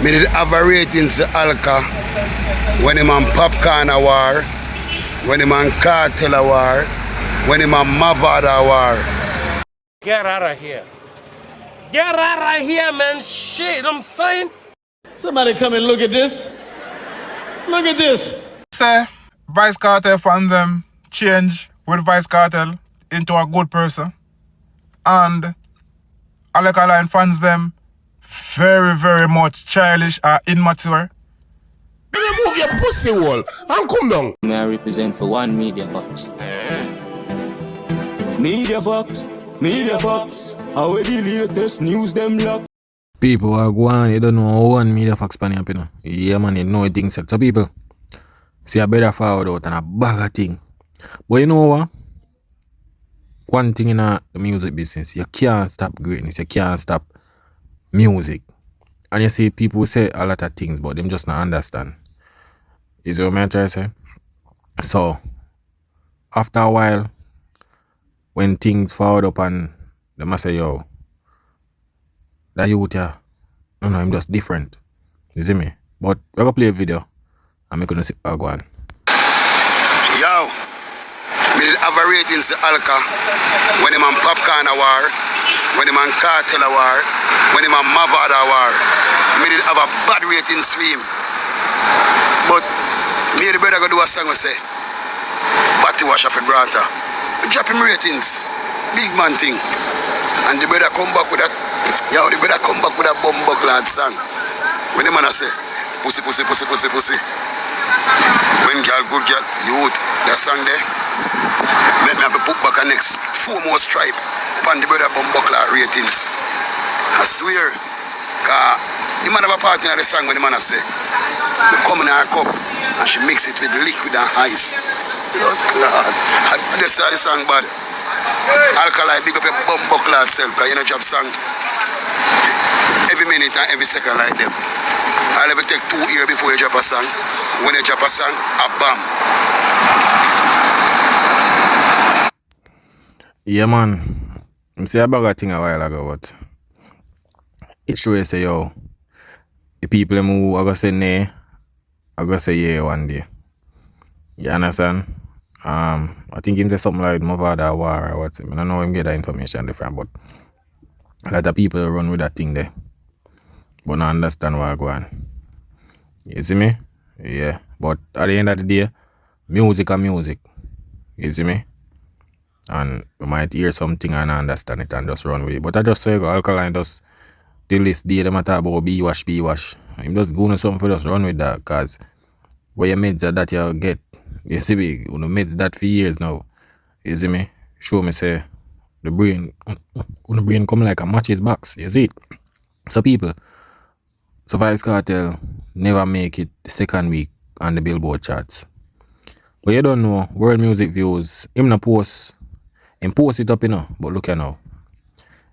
Me did have a ratings to Alka when him on Popcorn a war, when him on Kartel a war, when him on Mavad a war. Get out of here. Get out of here, man. Shit, I'm saying. Somebody come and look at this. Look at this. Say, Vybz Kartel fans them change with Vybz Kartel into a good person. And Alkaline fans them very, very much childish or immature. Remove your pussy wall and come down. May I represent for one Media Fox. Media Fox, Media Fox. How the latest news them lock. People are going, you don't know one Media Fox pan up, you know. Yeah, man, you know things. So people see a better forward out and a bag of thing. But you know what? One thing in the music business, you can't stop greatness, you can't stop music. And you see people say a lot of things, but them just not understand. You see what I'm trying to say? So, after a while, when things forward up and they must say, yo, that youth here, no, I'm just different. You see me? But we're going to play a video and we're going to see how go on. Yo, me did have a ratings to Alka when him on Popcorn a war, when him on Kartel a war, when him on Mavad a war. Me did have a bad ratings for him. But me and the brother go do a song we say, Batty Wash of Brata. We drop him ratings, big man thing. And the brother come back with that, yo, the brother come back with that bumbo clad song. When the man a say, pussy, pussy, pussy, pussy, pussy. When girl, good girl, youth, that song there, let me have to put back a next 4 more stripe upon the brother bumbo clad ratings. I swear, cause the man have a part in the song when the man a say, we come in her cup and she mix it with liquid and ice. Lord God, that's how the song bad. Alkaline, big up your bumbo clad self, cause you know job song every minute and every second like them. I'll ever take 2 years before you drop a song. When you drop a song, a bam. Yeah, man. I say a bag of thing a while ago, but it shows say, yo, the people who are going to say nay, are going to say yeah one day. You understand? I think him say something like Mavada war or what. I don't know him get that information different, but a lot of people run with that thing there. But not understand what go on. You see me? Yeah. But at the end of the day, music and music. You see me? And you might hear something and understand it and just run with it. But I just say Alkaline just till this day them talk about be wash. I'm just going to something for just run with that, cause where your meds are that you get. You see me, you know, meds that for years now. You see me? Show me say the brain come like a matches box. You see it? So people, so Vybz Kartel never make it the second week on the Billboard charts. But you don't know, world music views, him post it up, you know, but look here now.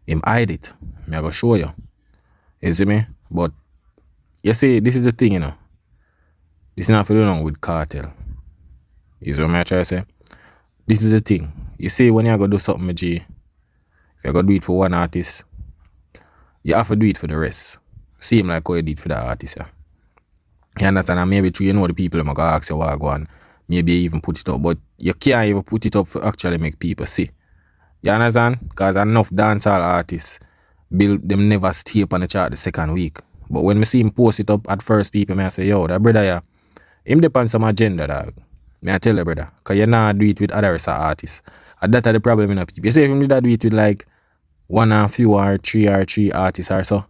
Him hide it. I'm going to show you. You see me? But you see, this is the thing, you know. This is not for long with Kartel. You see what I'm trying to say? This is the thing. You see, when you're going to do something with G, if you're going to do it for one artist, you have to do it for the rest. Same like how you did for that artist. Yeah. You understand? And maybe through you know the people I'm going to ask you what go on. Maybe you even put it up. But you can't even put it up for actually make people see. You understand? Because enough dancehall artists, them never stay up on the chart the second week. But when me see him post it up at first, people may say, yo, that brother, yeah, him depend on some agenda, dog. May I tell you, brother, because you not do it with other artists. And that's the problem in the people. You say if him did that do it with like one or few or three artists or so,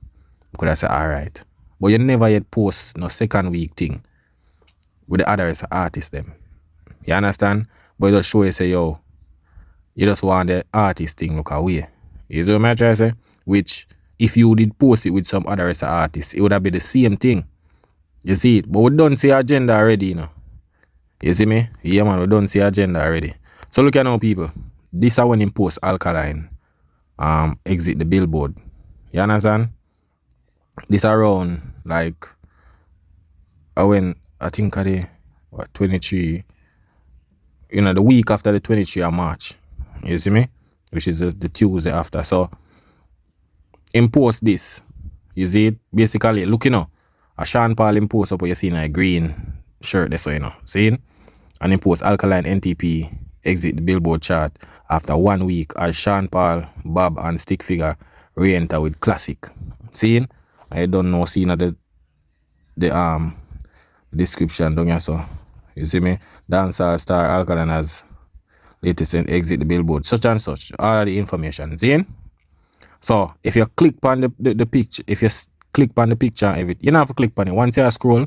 could I say, alright. But you never yet post no second week thing with the other artists them. You understand? But you just show you say, yo, you just want the artist thing look away. You see what I'm trying to say? Which, if you did post it with some other artists, it would have been the same thing. You see it? But we don't see agenda already, you know. You see me? Yeah, man, we don't see agenda already. So look at now, people. This is when him post Alkaline exit the Billboard. You understand? This around, like, when I think of the 23, you know, the week after the 23 of March. You see me? Which is the Tuesday after. So, him post this. You see it? Basically, look, you know, A Sean Paul him post up what you see in a green shirt there, so you know. See? And him post Alkaline NTP exit the Billboard chart after 1 week as Sean Paul, Bob and Stick Figure re-enter with classic. See? I don't know seeing the description down here, so you see me? Dancehall star Alkaline has latest and exit the Billboard, such and such, all the information. See? So if you click on the picture, if you click on the picture of it, you don't have to click on it. Once you scroll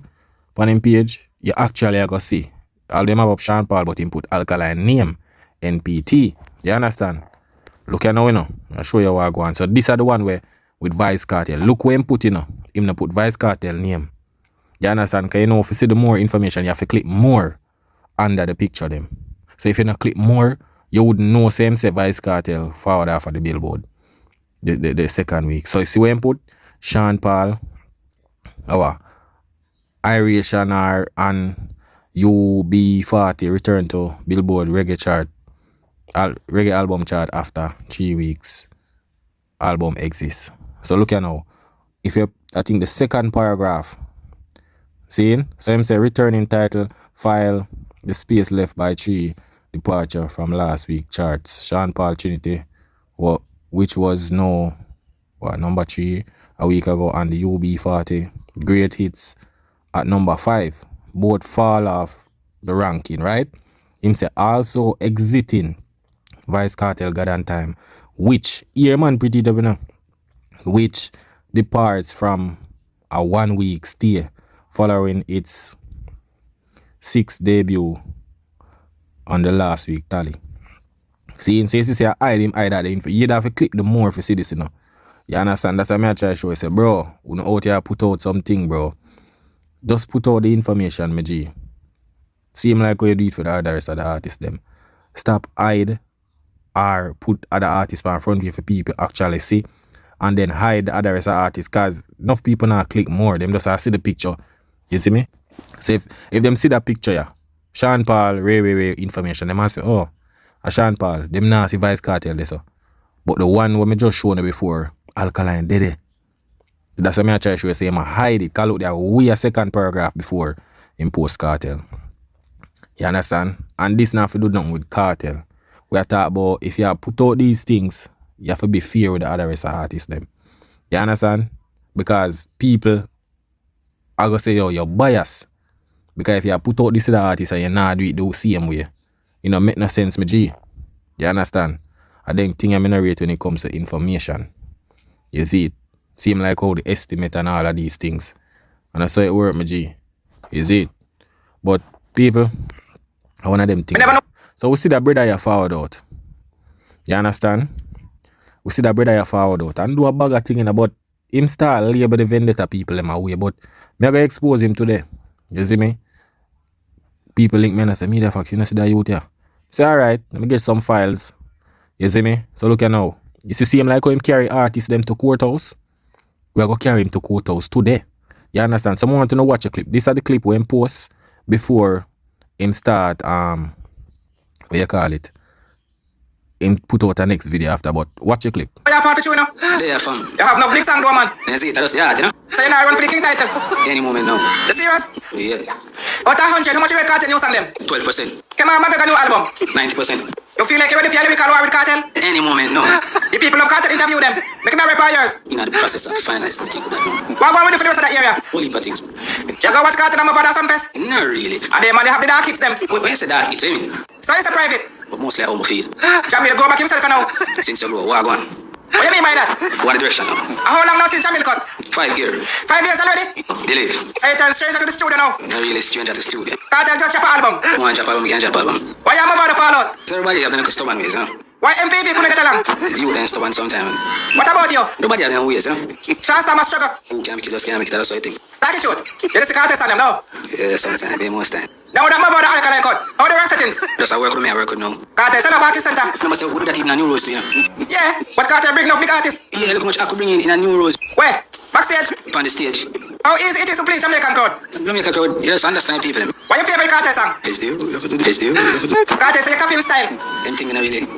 on him page, you actually are going to see all them have up Sean Paul, but him put Alkaline name NPT. You understand? Look at now, you know. I'll show you what I go on. So this are the one where with Vybz Kartel. Look where him put, you know. Him not put Vybz Kartel name. You understand? Because you know, if you see the more information, you have to click more under the picture them. So if you not click more, you wouldn't know same say Vybz Kartel forward after the Billboard. The second week. So you see where him put Sean Paul, our Iration R and UB40 return to Billboard reggae chart, reggae album chart after 3 weeks. Album exists. So look at now. If you, I think the second paragraph, seeing? So him say returning title, file, the space left by 3, departure from last week charts. Sean Paul Trinity, which was number 3 a week ago, and the UB40 great hits at number 5. Both fall off the ranking, right? Him say also exiting Vybz Kartel God and Time, which here man pretty double now, which departs from a 1 week stay following its 6th debut on the last week tally. See, since you say I hide him, hide that info, you'd have to click the more if you see this, you know. You understand? That's what I try to show you. Say, bro, you know out here put out something, bro. Just put out the information, my G. Same like what you do it for the other rest of the artists, them. Stop hide or put other artists in front of you for people actually see, and then hide the other rest of the artists, because enough people now click more. Them just see the picture. You see me? So if them see that picture, yeah, Sean Paul, Ray information, they must say, oh, a Sean Paul, them now see Vybz Kartel this. But the one when me just shown you before, Alkaline did it. That's what I try to show you. Say, I hide it. Call out there way a second paragraph before in post Kartel. You understand? And this now have to do nothing with Kartel. We are talking about if you have put out these things, you have to be fair with the other rest of artists them. You understand? Because people are going to say, yo, you're biased. Because if you have put out this to the artist and you not do it the same way, you know, make no sense, my G. You understand? I think thing I'm in a rate when it comes to information. You see it? Seem like how the estimate and all of these things. And that's how it work, my G. You see it? But people, I one of them things. So we see that brother you forward out. You understand? We see that brother you forward out and do a bag of thing about him start label the vendetta people in my way, but me I go expose him today. You see me? People link me and I say, media facts, you know see that youth here. Say alright, let me get some files. You see me? So look at now. You see him like how him carry artists them to courthouse? We are going to carry him to courthouse today. You understand? Someone want to know watch a clip. This is the clip where him post before him start what you call it? Him put out a next video after, but watch a clip. You have fun for you, you know? Yeah, fun. You have no big song, though, man. That's it, that's yeah, you know? So you not run for the king title? Any moment now. You serious? Yeah. Out of 100, how much you rate Kartel news on them? 12%. Come on, make a new album. 90%. You feel like you're ready for your lyrical war with Kartel? Any moment now. The people of Kartel interview them. Make them rap yours. You know the process of finalizing the thing with that now. What going with you for the rest of that area? Whole heap of things. You go watch Kartel and move for some fest? Not really. And them man, they have the dark hits them. Where you say that, it's me. So it's a private. But mostly how I feel. Jamil go back himself now. Since you grow, what I go on? What you mean by that? What direction now? How long now since Jamil cut? 5 years. 5 years already? Believe. So you turn stranger to the studio now. Not really stranger to studio. Kartel just drop an album. One drop album, we can drop album. Why you move out the fallout? So everybody have the stubborn ways, huh? Why MPV couldn't get along? You can stubborn sometime. What about you? Nobody have them ways, huh? Shasta must struggle. Who can make it, just can't make it, that's what I think. Attitude. You just Kartel on them now. Yeah, sometimes, they most time. Now that move out the Alkaline cut. How the rest of things? Just I work with me, I work with now. Kartel send up artist center. No, myself, what do that even a new rose to you? Yeah, but Kartel bring enough big artists. Yeah, look how much I could bring in a new rose. Where? Backstage. On the stage. How easy it is to please Jamaican crowd. Jamaican crowd, yes, understand people. Them. What your favorite Kartel song? It's you. It's you. Kartel say you copy him style. Them thing in a really.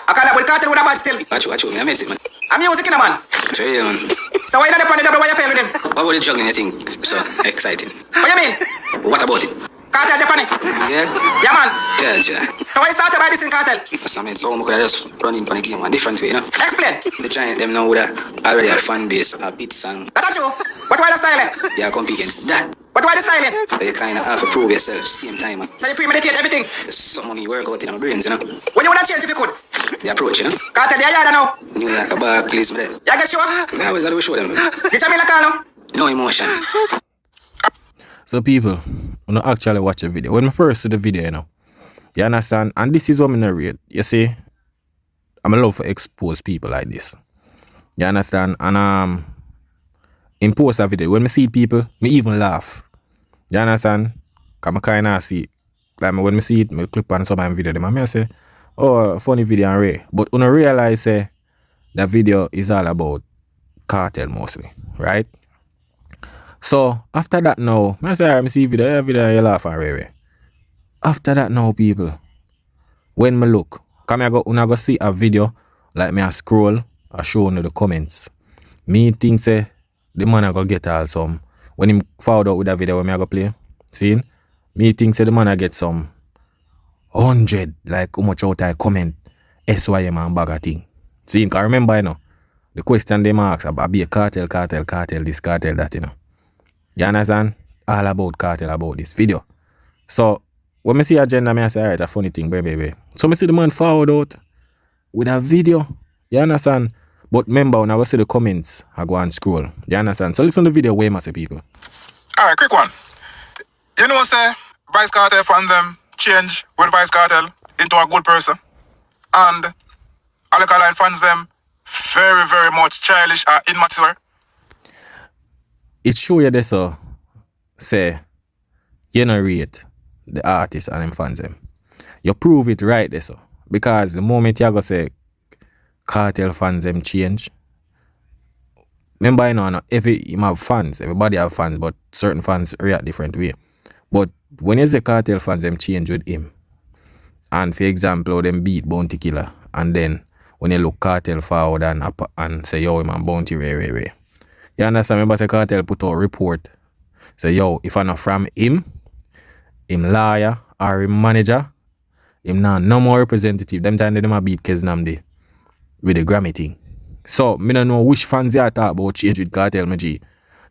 I can't with Kartel with a bad still. Watch you, I miss it, man. I'm music in a man. For real, man. So why not the the double? Why you fail with him? What about the juggling you think so exciting? What you mean? What about it? Cartel the panic. Yeah? Yeah, man. Yeah. So why started by this in cartel? I mean, so we could have just run into the game one different way, you know? Explain. The giant, them know that already have fan base, have hit song. That's true. But why the styling? They are compete against that. But why the styling? You kind of have to prove yourself same time, man. So you premeditate everything. There's some money work out in my brains, you know? When you wanna change if you could? The approach, you know? Cartel, they are yard now. New York, a Barclays, me there. You get sure? I always have to show them. The Jamaican call now. No emotion. So people, when I actually watch the video, when I first see the video, you know, you understand? And this is what I narrate. You see, I'm a love for expose people like this. You understand? And in post a video, when I see people, me even laugh. You understand? Cause I kind of see, like when I see it, I click on some video, them I say, oh, funny video and Ray. But when I realize the video is all about cartel mostly, right? So after that now, I say I see video, you laugh and Ray. After that now, people, when I look, come I go see a video, like me I scroll, I show in the comments. Me think say the man I go get all some. When him found out with that video when I go play, see? Me think say the man I get some 100, like how much out I comment SYM and bag of thing. See, you can remember, you know, the question they ask about be a cartel, this, cartel, that, you know. You understand? All about cartel, about this video. So, when I see agenda, I say, alright, a funny thing, baby. So, I see the man forward out with a video. You understand? But remember, when I go see the comments, I go and scroll. You understand? So, listen to the video way, massive people. Alright, quick one. You know, say, Vybz Kartel fans them change with Vybz Kartel into a good person. And Alkaline fans them very, very much childish or immature. It show you this, say, you know, rate the artist and them fans them. You prove it right there, because the moment you go say cartel fans them change, remember, you know, every him have fans, everybody have fans, but certain fans react different way. But when you say cartel fans them change with him, and for example, them beat Bounty Killer, and then when you look cartel forward and up and say, yo, man, Bounty Ray. You understand? Remember, say cartel put out a report. Say, yo, if I'm not from him lawyer or him manager, him not no more representative. Them time they them a beat Keznamdi with the Grammy thing. So, me don't know which fans you talk about change with cartel, my G.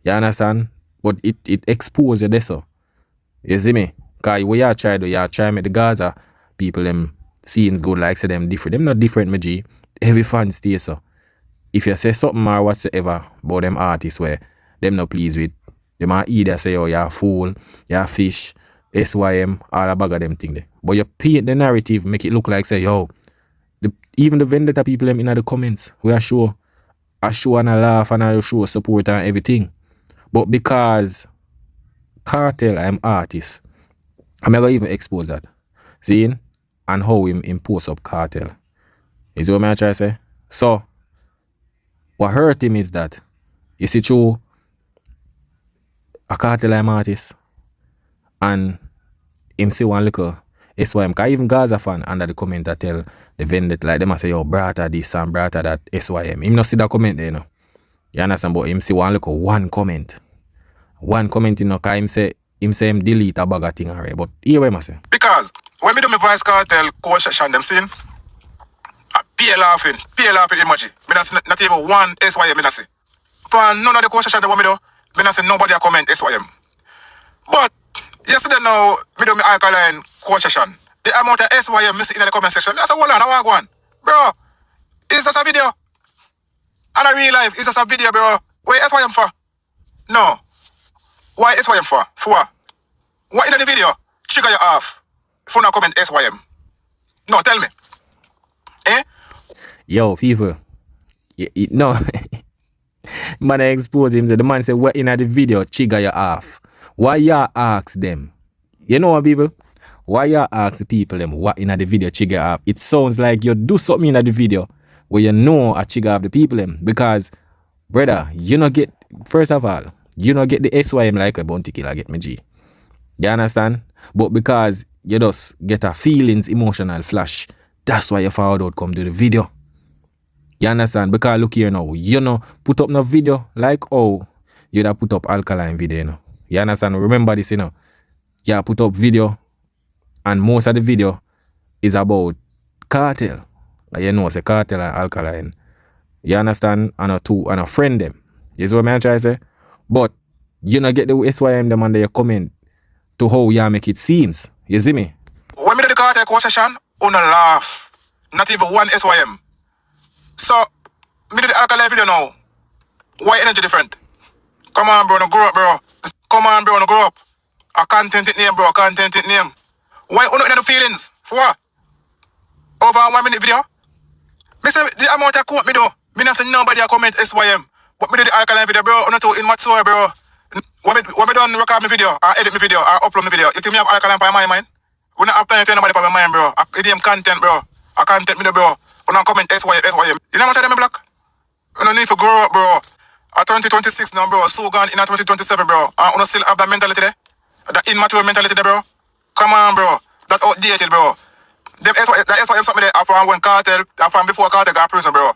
You understand? But it exposes you there, so. You see me? Because what you try to make the Gaza people them seems good, like say them different. Them not different, my G. Every fan stay so. If you say something or whatsoever about them artists where them not pleased with, them might either say, oh, you're a fool, you're a fish, SYM, all a bag of them thing there. But you paint the narrative, make it look like, say, yo, even the vendetta people them in the comments, we are sure, and a laugh and a show support and everything. But because cartel, I'm artist, I'm never even expose that. Seeing? And how him post up cartel. Is what I'm trying to say? So, what hurt him is that, you see, through a cartel I'm artist, and him see one little SYM, because even Gaza fan under the comment that tell the vendetta, like them I say, yo, brata this and brata that SYM. Him not see that comment there, you know. You understand? But him see one comment. One comment, you know, because him say him delete a bag of thing already. But here what I say. Because when me do my Vybz Kartel co-session them seen, pay laughing emoji. Me not even one SYM me not see. For none of the co-session that me do, me not see nobody a comment SYM. But yesterday now, me do my Alkaline co-session. The amount of SYM me see in the comment section, I say, hold on, I want one. Bro, it's just a video. And I real life, it's just a video, bro. Wait, SYM for? No. Why SYM for? For what? What in the video? Trigger you off. If you not comment SYM. No, tell me. Eh? Yo, people. No. Man, I expose him. The man said, what in the video trigger you off? Why you ask them? You know what, people? Why you ask the people them what in the video trigger you off? It sounds like you do something in the video where you know a trigger of the people them. Because, brother, you not get, first of all, you not get the SYM like a Bounty Killer get me G. You understand? But because you just get a feelings emotional flash, that's why you forward out come to the video. You understand? Because look here now, you know, put up no video like oh, you'd have put up Alkaline video, you know. You understand? Remember this, you know. You put up video and most of the video is about Kartel. You know, say Kartel and Alkaline. You understand? And a friend them. You see what I'm trying to say? But you not get the SYM them under your comment to how you make it seems. You see me? When me do the Kartel co-session, on a laugh. Not even one SYM. So, me do the Alkaline video now. Why energy different? Come on, bro, no grow up, bro. Come on, bro, no grow up. A content it name, bro, content it name. Why you not in the feelings? For what? Over a 1 minute video? Me say the amount of quote me do. Me not say nobody a comment SYM. But me do the Alkaline video, bro. I'm not too in my soul, bro. When me done record my video, I edit my video, I upload my video. You think me have Alkaline by my mind? We not have time for nobody by my mind, bro. I name content, bro. I content me do, bro. When I comment SYM. You know how much of them black? You don't need to grow up, bro. At 2026 now, bro. So gone in 2027, bro. I wanna still have that mentality there. That immature mentality there, bro. Come on, bro. That outdated, bro. Them SYM something there after when Kartel, after before Kartel got prison, bro.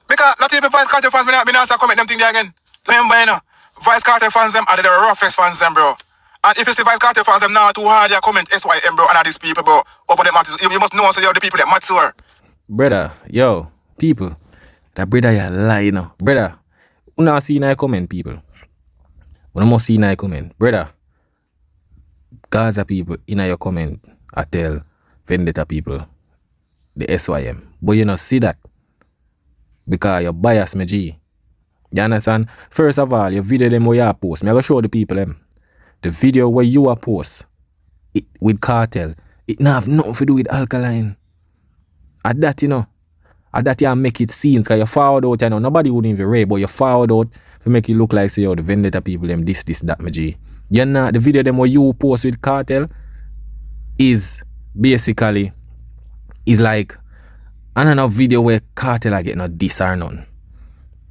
Because not even Vybz Kartel fans, me not comment them thing there again. Remember, you know, Vybz Kartel fans them are the roughest fans them, bro. And if you see Vybz Kartel fans them now too hard, they comment SYM, bro, and all these people, bro. Over them matters, you must know, so you're the people that matter. Brother, yo, people, that brother you lie, you know. Brother, you not see in comment, people. You must see in comment. Brother, Gaza people in your comment, I tell Vendetta people, the SYM. But you not see that. Because you're biased, my G. You understand? First of all, your video them where you post. Me I go show the people them. The video where you are post it with Kartel, it not have nothing to do with Alkaline. At that, you know. At that you make it scenes, because you forward out, you know. Nobody wouldn't even rate, but you forward out to make it look like say yo, the Vendetta people them this, that, my G. You know, the video them where you post with Kartel is basically is like another video where Kartel are getting no diss or none.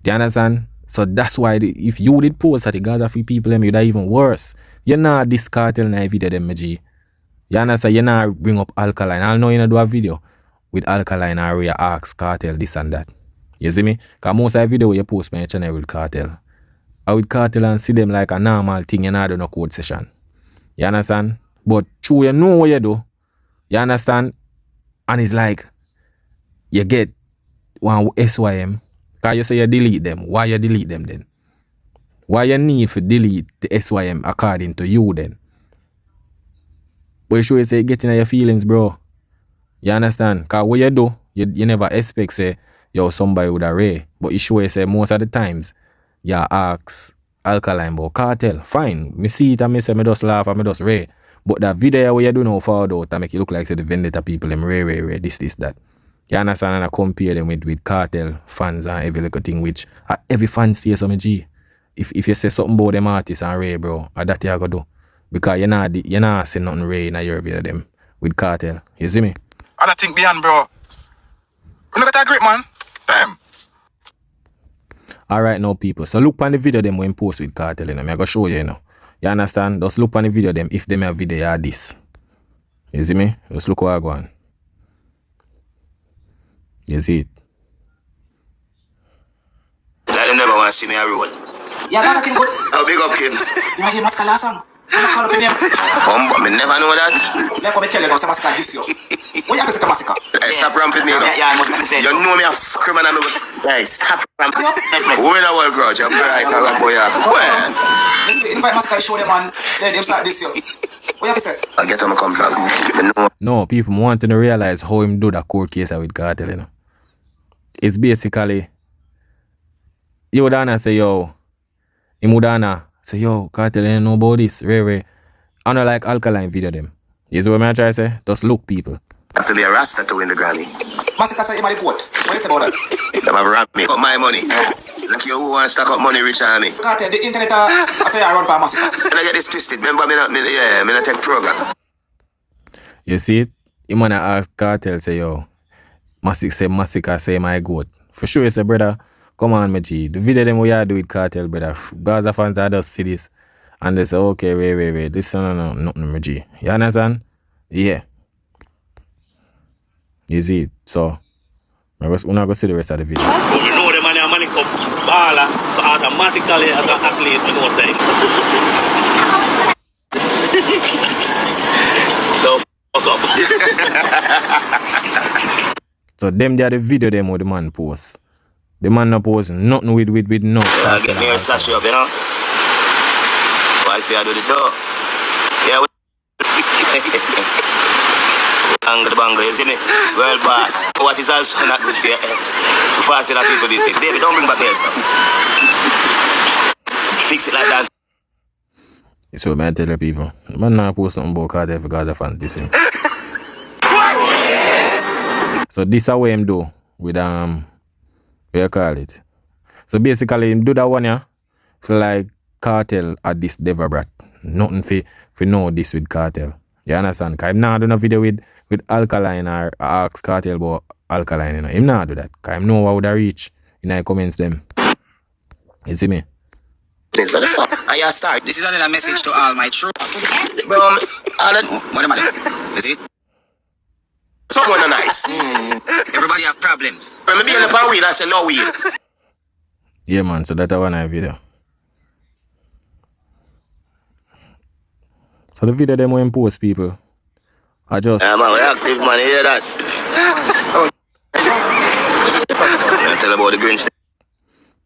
Do you understand? So that's why if you did post at the Gaza free people them, you'd have even worse. You know this Kartel in a video them, my G. You understand? You know bring up Alkaline. I know you know do a video with Alkaline or where you ask Kartel this and that. You see me? Because most of the video where you post on your channel with Kartel. I with Kartel and see them like a normal thing, you know do no code session. You understand? But true, you know what you do. You understand? And it's like you get one SYM. Because you say you delete them. Why you delete them then? Why you need to delete the SYM according to you then? But you sure say getting your feelings, bro. You understand? Because what you do, you never expect say, yo, somebody would array. But you sure say most of the times, you ask Alkaline about Kartel. Fine. Me see it and me say me just laugh and me just ray. But that video where you do now forward out and make it look like say the Vendetta people them ray, this, that. You understand? And I compare them with Kartel fans and every little thing which every fan stays on me G. If you say something about them artists and Ray, bro, that you go do. Because you're not saying nothing Ray in your video them with Kartel. You see me? And I think beyond, bro. You look at that great man. Damn. Alright now people. So look on the video them when post with Kartel, you know. I'm gonna show you, you know. You understand? Just look on the video them if them have video are this. You see me? Just look what I go on. You see it? Like them never want to see me a roll. Yeah, that's a thing good. How big up, kid? You want to hear Mascala song? I'm call up in them. Me never know that. Let me tell you now, say Mascala this year. What you have to say to Mascala? Hey, stop ramping me, no. Yeah, I'm say. You know me a criminal. Hey, stop ramping. Who in a world grudge? I'm right, I'm boy. Well, Listen, invite Mascala, show them man. Let them start this year. What you have to say? I get where I come from. No, people want to realize how him do that court case with Kartel, you know. It's basically you would say, yo, him would say, yo, Kartel ain't know about this, Ray. I don't like Alkaline video them. You see what I'm trying to say? Just look, people. Have to be a Rasta to win the Grammy. Mascala say him at the court. What do you say about that? Them have robbed me. Got my money. Like you who want to stack up money rich on me. Kartel, the internet, I say I run for Mascala. And I get this twisted. Remember me not take program. You see it? Him wanna ask Kartel, say, yo, Massacre say my goat. For sure, you say, brother, come on, my G. The video them we are do with Kartel, brother. Gaza fans are just see this. And they say, okay, wait. This no, nothing, my G. You understand? Yeah. You see it? So, We're not going to see the rest of the video. You know the man and money come baller, so automatically I got athlete, you know what I'm saying? So fuck up. So them there the video them what the man post. The man not post nothing with no. Get me a sachet up, you know? Why if I do the door? Yeah, Angle bangle, you see me? World boss. What is also not good for your head? Before I see that people these days. Baby, don't bring back there, son. Fix it like that. So man tell the people, man not post something about Kartel for Gaza fans this him. So this is what him do with what you call it. So basically him do that one, yeah. So like Kartel at this Deva brat. Nothing for know this with Kartel. You understand? Cause him not do no video with Alkaline or ask Kartel about Alkaline, you know. Him not do that. Cause him know how would I reach in the comments them. You see me? This what the fuck? I start. This is another message to all my true. Bro, what am I doing? Is it? Someone nice. Everybody have problems. When me be in the power weed, I say no weed. Yeah man, so that's one video. So the video them will post people. I just Yeah man, we active man, you hear that? Tell about the Grinch.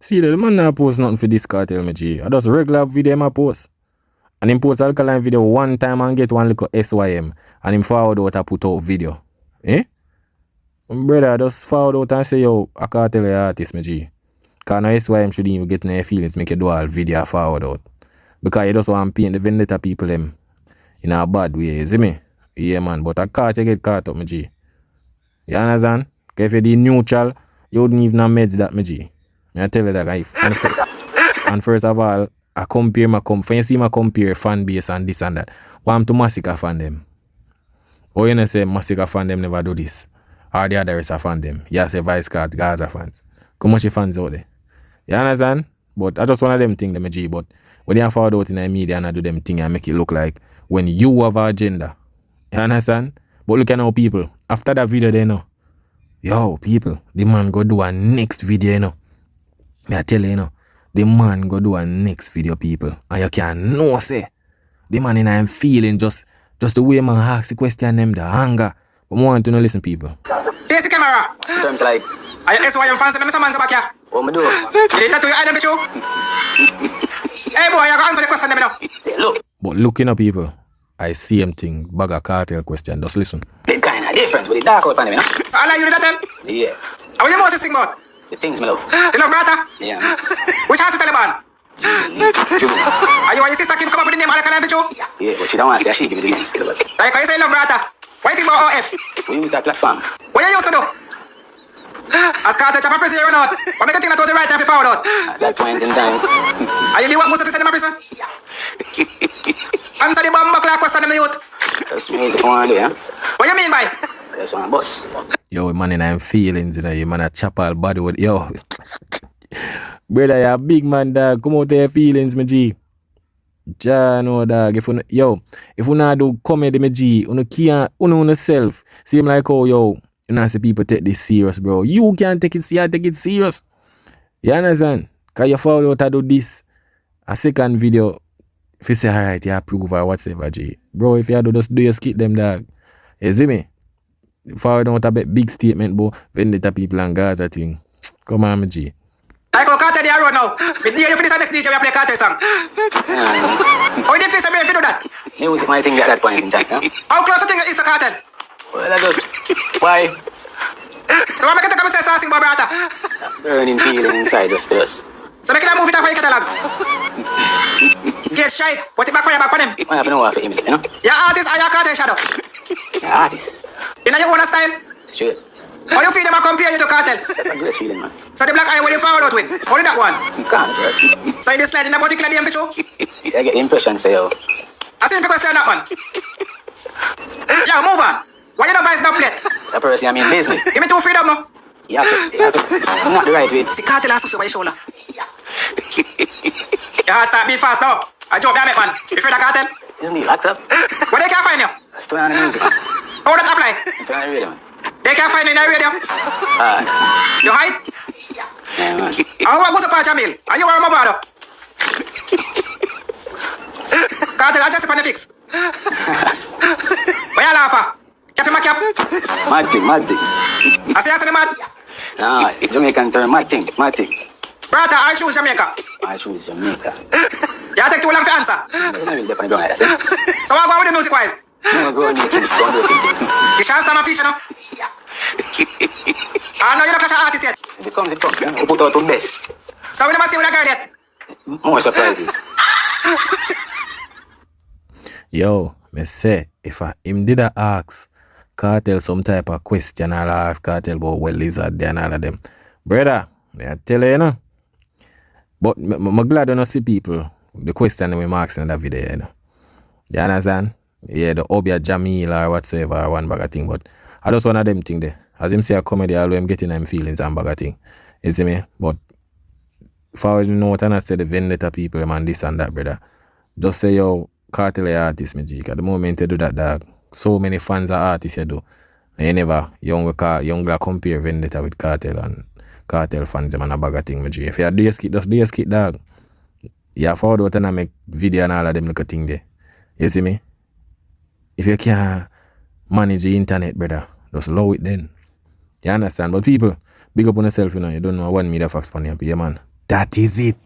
see the man not post nothing for this Kartel, me G. I just regular video I post. And him post Alkaline video one time and get one little SYM. And him forward out and put out video. Eh? Brother, just forward out and say, yo, I can't tell you artist, me G. Because no SYM should even get no feelings, make you do all video forward out. Because you just want to paint the vendetta people them in a bad way, you see me? Yeah, man, but I can't get caught up, me G. You understand? Because if you're the neutral, you wouldn't even have meds that, me G. I tell you that, guys. And first of all, I compare when you see me compare Fanbase and this and that. Why I'm to Massacre fan them? Or you know say Massacre fan them never do this. Or the others are fan them. You say Vybz Kartel, Gaza fans. How much fans out there? You understand? But I just one of them thing them G. But when you forward out in the media and I do them thing and make it look like when you have an agenda. You understand? But look at now people. After that video they know. Yo, people, the man go do a next video, you know. Me I tell you, you know. The man go do a next video, people. And you can know, say. The man in I'm feeling just the way man ask the question them, the anger. But I want to know, listen, people. Face the camera. In terms like, Are you SYM fans and them some man back here? what me do? You tattoo your item show? Hey boy, you go answer the question them now. Hey, look, But looking at people, I see him thing, bag a Kartel question. Just listen. they kind of different with the dark out on them, you know? So all you do that tell? Yeah, How you most sing about? the things me love. You love brother? Yeah. Which hospital you born? Are you and your sister Kim come up with the name Alkaline show? Yeah, but she don't want to say she give me the name still. But Like how you say you love brother? What you think about OF? we use that platform. What you used to do? As Kartel chop a prison you run out. What make you think that was the right time to forward out? At that point in time, Are you the one who said in my prison? Answer the bomb clock question them the youth. that's music I want to do, yeah? What you mean by? That's one boss. Yo, man, in I'm feelings, you know. You man a chop all body with, yo. Brother, you a big man, dog. Come out to your feelings, me G. Ja, no, dog. If you not do comedy, me G, you can't, you self. Seem like, oh, yo, you know, see people take this serious, bro. You can't take it serious. You understand? Because you follow out to do this. A second video, if you say, alright, you approve or whatever, G. Bro, if you do, just do your skit them, dog. You see me? Forward out a big statement, bro. Vendetta people and Gaza thing. Come on, me G. Like how Kartel they are road now. With you finish the next DJ we play Kartel song. How you feel if you do that? Music my thing at that point in time, yeah? How close you think is the Kartel? Well, I just, why? So what make you take a mistake starting about brother? Burning feeling inside the stress. So make it a move it off for your catalog. Get shite. What it back for your back for them? I have to know what for him, you know? Your artist or your Kartel shadow? Yeah, artist. You know your own style? Straight. How you feel them and compare you to Kartel? That's a great feeling, man. So the black eye will you forward out with? Only that one. You can't, bro. So you just slide in a particular DM picture? I get the impression, say, yo, I see the question on that one. Yeah, move on. Why you don't vice that plate? that person, I mean business. Give me 2 freedom no? You have to, I'm not the right way. See Kartel has to by your shoulder. Your heart start beat fast now. I joke there, man. You feel the Kartel? Isn't he locked up? Where they can find you? Let's turn on the music, man. How that apply? Turn on the radio, man. They can't find me in the radio. You hide? Yeah, man. I want to go to Pajamil. Are you wearing my father? Cartel, I just on the fix. Where you laugh at? Cap in my cap. Mad thing. I say, I mad. Nah, Jamaican term, mad thing. Brother, I choose Jamaica. I choose Jamaica. You take too long to answer. So I go with the music wise. No, go on, you can go on, The chance time a fish, you know. I know you're not catch an artist yet. it comes. Yeah. We put out the best. So we never see with a girl yet. More surprises. Yo, me say, if him did a ask Kartel some type of question, I'll ask Kartel about well lizard there and all of them. Brother, I tell you, you know. But I'm glad I don't see people the question we marks in that video, you know. You understand? Yeah, the Obia Jamil or whatsoever, or one bag of thing, but I just one of them thing there. As him say a comedy, I'll him getting them feelings and bag of thing. You see me? But if I know what I say the vendetta people, man, this and that, brother. Just say, yo, Kartel is artist, me G. At the moment you do that, dog, so many fans are artists you do. And you never, young compare vendetta with Kartel and Kartel fans, them and a bag of thing, me G. If you do a skit, just do a skit, dog. You have forward what and make video and all of them little thing there. You see me? If you can't manage the internet, brother, just allow it then. You understand? But people, big up on yourself, you know. You don't know one media facts on your man. That is it.